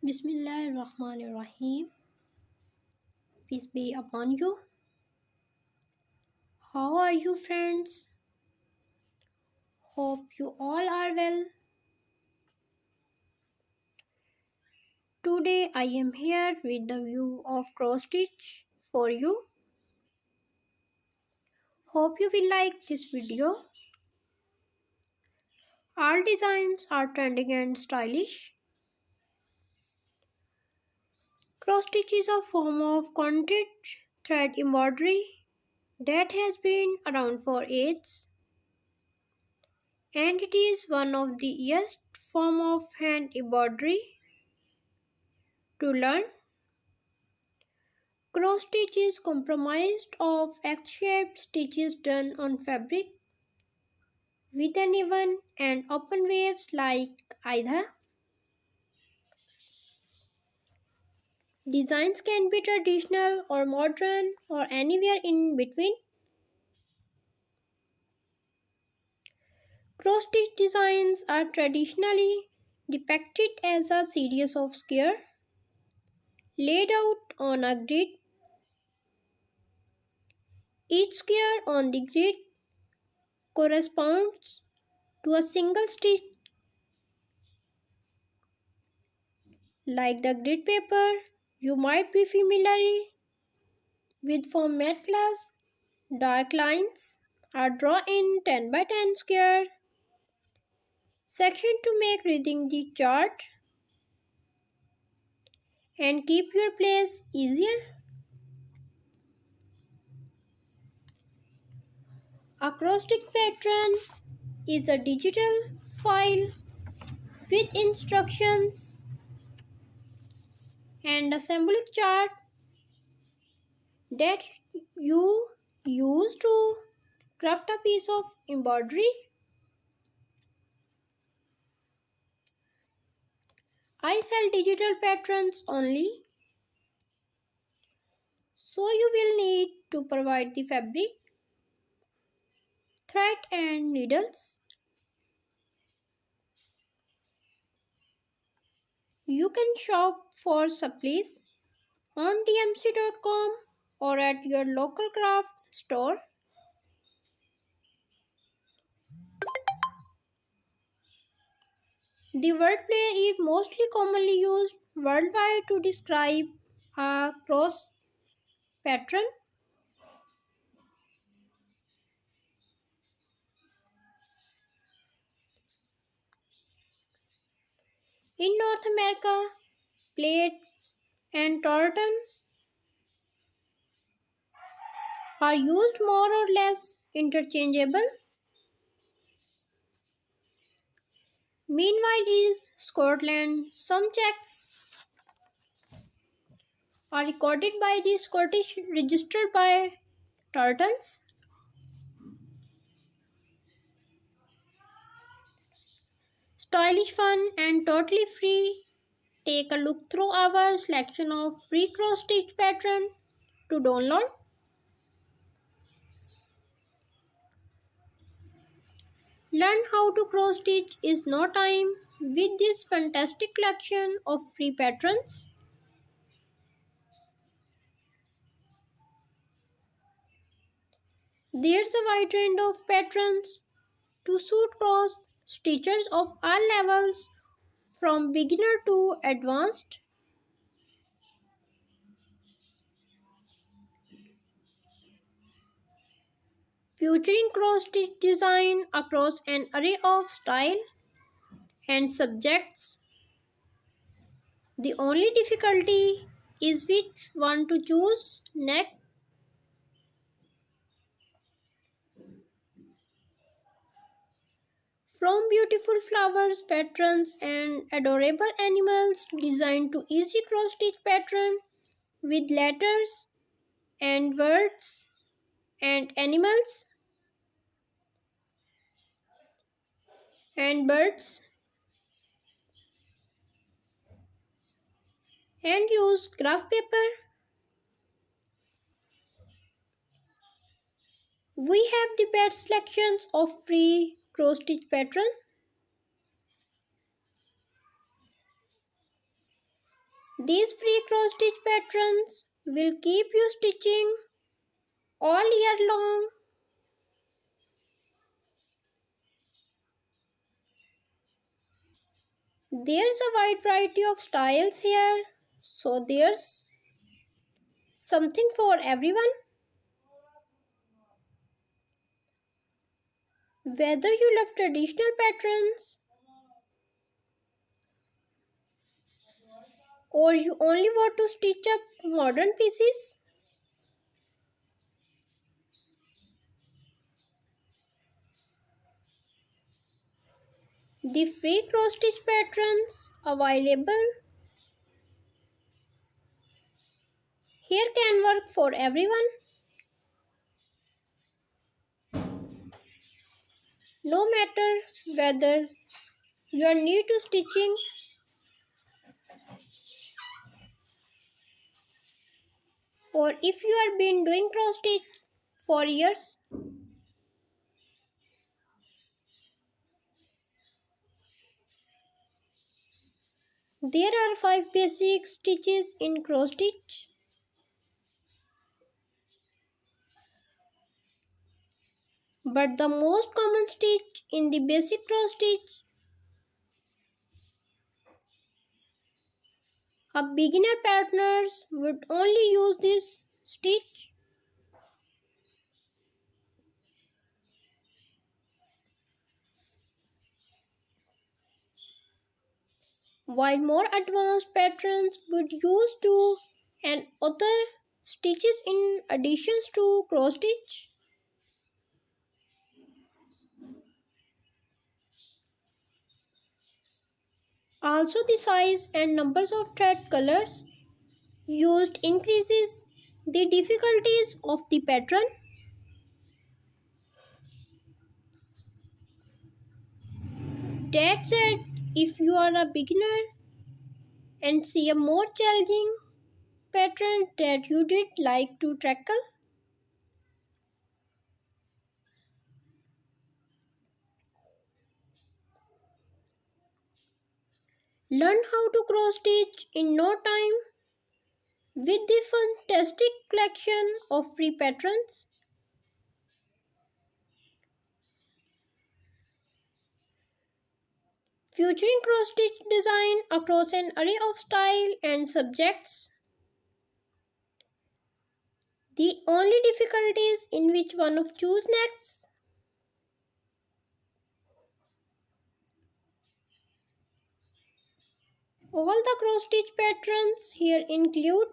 Bismillahirrahmanirrahim. Peace be upon you. How are you, friends? Hope you all are well. Today I am here with the view of cross stitch for you. Hope you will like this video. All designs are trending and stylish. Cross stitch is a form of content thread embroidery that has been around for ages, and it is one of the easiest form of hand embroidery to learn. Cross stitch is comprised of X-shaped stitches done on fabric with uneven and open waves like either. Designs can be traditional or modern or anywhere in between. Cross stitch designs are traditionally depicted as a series of squares laid out on a grid. Each square on the grid corresponds to a single stitch like the grid paper you might be familiar with format class. Dark lines are drawn in 10 by 10 square section to make reading the chart and keep your place easier. Acrostic pattern is a digital file with instructions and a symbolic chart that you use to craft a piece of embroidery. I sell digital patterns only, so you will need to provide the fabric, thread and needles. You can shop for supplies on dmc.com or at your local craft store. The wordplay is mostly commonly used worldwide to describe a cross pattern. In North America, plaid and tartan are used more or less interchangeable. Meanwhile, in Scotland, some checks are recorded by the Scottish Register by tartans. Stylish, fun, and totally free. Take a look through our selection of free cross stitch pattern to download. Learn how to cross stitch is no time with this fantastic collection of free patterns. There's a wide range of patterns to suit cross stitchers of all levels from beginner to advanced. Featuring cross stitch design across an array of style and subjects. The only difficulty is which one to choose next. From beautiful flowers, patterns, and adorable animals designed to easy cross stitch pattern with letters and words and animals and birds, and use graph paper. We have the best selections of free cross stitch pattern. These free cross stitch patterns will keep you stitching all year long. There's a wide variety of styles here, so there's something for everyone. Whether you love traditional patterns or you only want to stitch up modern pieces, the free cross stitch patterns available here can work for everyone. No matter whether you are new to stitching or if you have been doing cross stitch for years. There are 5 basic stitches in cross stitch. But the most common stitch in the basic cross stitch, a beginner partners would only use this stitch. While more advanced patterns would use two and other stitches in additions to cross stitch. Also the size and numbers of thread colors used increases the difficulties of the pattern. That said, if you are a beginner and see a more challenging pattern that you did like to tackle, learn how to cross stitch in no time with the fantastic collection of free patterns. Featuring cross stitch design across an array of style and subjects. The only difficulty is in which one of choose next. All the cross stitch patterns here include